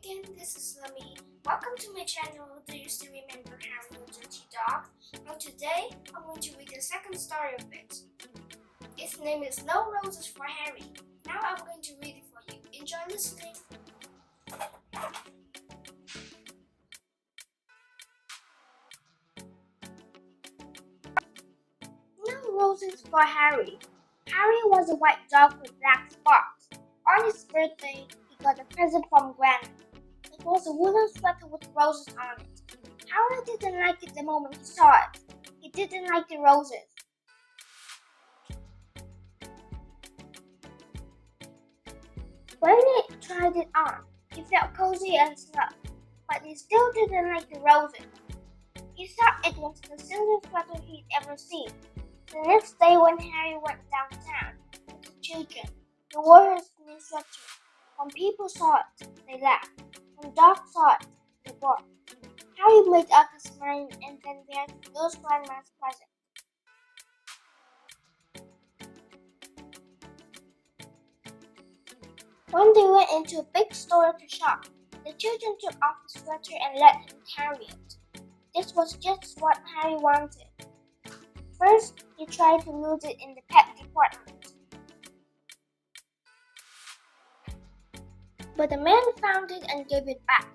again, this is Lami. Welcome to my channel. Do you still remember Harry the Dirty Dog? Well, today I'm going to read the second story of it. Its name is No Roses for Harry. Now I'm going to read it for you. Enjoy listening. No roses for Harry. Harry was a white dog with black spots. On his birthday, he got a present from Grandma. It was a woolen sweater with roses on it. Harry didn't like it the moment he saw it. He didn't like the roses. When he tried it on, he felt cozy and snug, but he still didn't like the roses. He thought it was the silliest sweater he'd ever seen. The next day when Harry went downtown with the children, he wore his new sweater. When people saw it, they laughed. When dogs saw it, they barked. Harry made up his mind and then went to those Grandma's present. When they went into a big store to shop, the children took off his sweater and let him carry it. This was just what Harry wanted. First, he tried to lose it in the pet department. But the man found it and gave it back.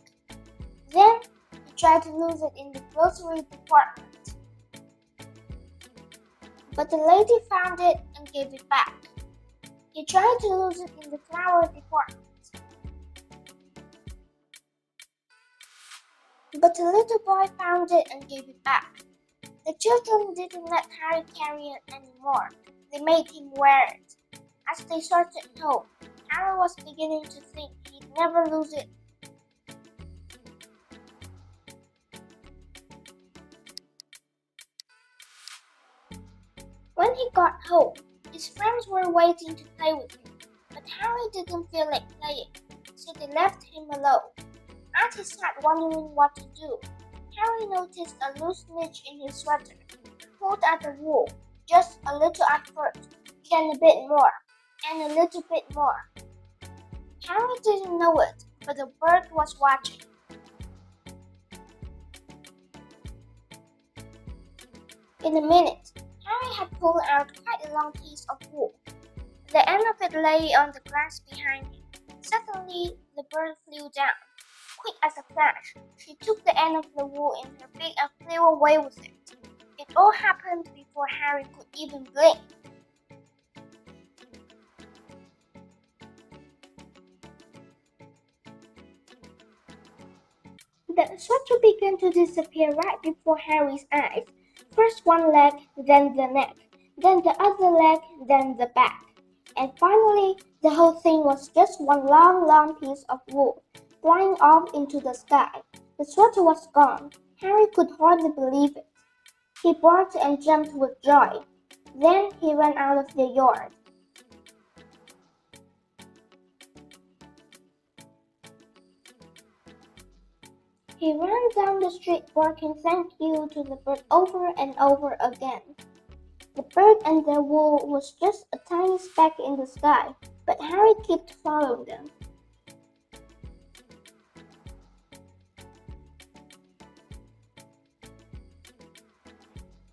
Then, he tried to lose it in the grocery department. But the lady found it and gave it back. He tried to lose it in the flower department. But the little boy found it and gave it back. The children didn't let Harry carry it anymore. They made him wear it. As they started home, Harry was beginning to think he'd never lose it. When he got home, his friends were waiting to play with him, but Harry didn't feel like playing, so they left him alone. As he sat wondering what to do, Harry noticed a loose niche in his sweater. He pulled out the wool, just a little at first, then a bit more, and a little bit more. Harry didn't know it, but the bird was watching. In a minute, Harry had pulled out quite a long piece of wool. The end of it lay on the grass behind him. Suddenly, the bird flew down. Quick as a flash, she took the end of the wool in her beak and flew away with it. It all happened before Harry could even blink. The sweater began to disappear right before Harry's eyes. First one leg, then the neck, then the other leg, then the back. And finally, the whole thing was just one long piece of wool, flying off into the sky. The sweater was gone. Harry could hardly believe it. He barked and jumped with joy. Then he ran out of the yard. He ran down the street barking thank you to the bird over and over again. The bird and the wool was just a tiny speck in the sky, but Harry kept following them.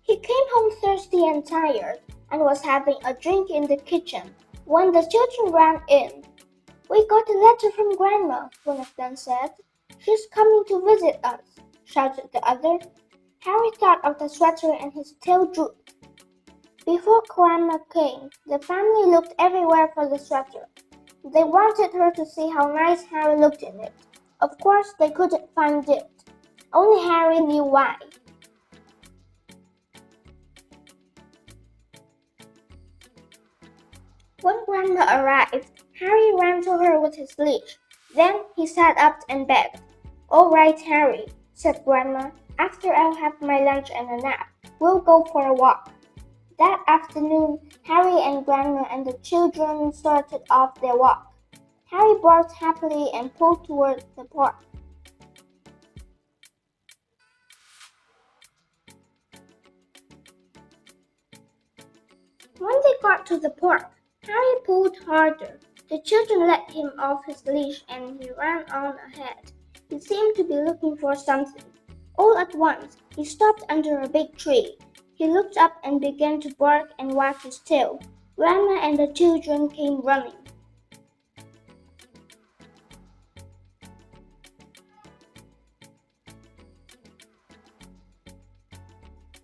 He came home thirsty and tired, and was having a drink in the kitchen, when the children ran in. "We got a letter from Grandma," one of them said. "She's coming to visit us," shouted the other. Harry thought of the sweater and his tail drooped. Before Grandma came, the family looked everywhere for the sweater. They wanted her to see how nice Harry looked in it. Of course, they couldn't find it. Only Harry knew why. When Grandma arrived, Harry ran to her with his leash. Then he sat up and begged. "All right, Harry," said Grandma. "After I'll have my lunch and a nap, we'll go for a walk." That afternoon, Harry and Grandma and the children started off their walk. Harry barked happily and pulled toward the park. When they got to the park, Harry pulled harder. The children let him off his leash and he ran on ahead. He seemed to be looking for something. All at once, he stopped under a big tree. He looked up and began to bark and wag his tail. Grandma and the children came running.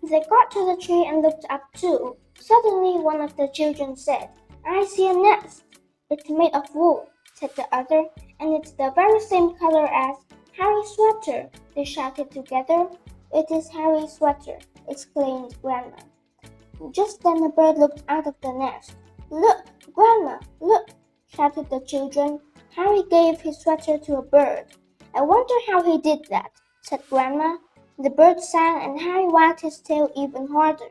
They got to the tree and looked up too. Suddenly, one of the children said, "I see a nest." "It's made of wool," said the other, "and it's the very same color as Harry's sweater," they shouted together. "It is Harry's sweater," exclaimed Grandma. Just then a bird looked out of the nest. "Look, Grandma, look!" shouted the children. Harry gave his sweater to a bird. "I wonder how he did that," said Grandma. The bird sang and Harry wagged his tail even harder.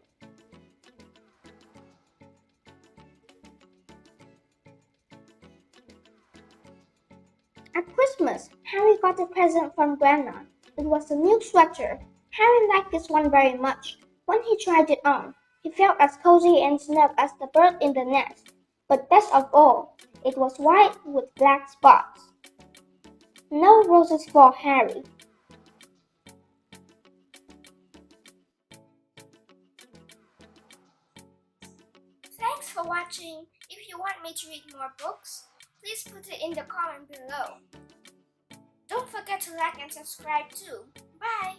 At Christmas, Harry got a present from Grandma. It was a new sweater. Harry liked this one very much. When he tried it on, he felt as cozy and snug as the bird in the nest. But best of all, it was white with black spots. No roses for Harry. Thanks for watching. If you want me to read more books, please put it in the comment below. Don't forget to like and subscribe too. Bye!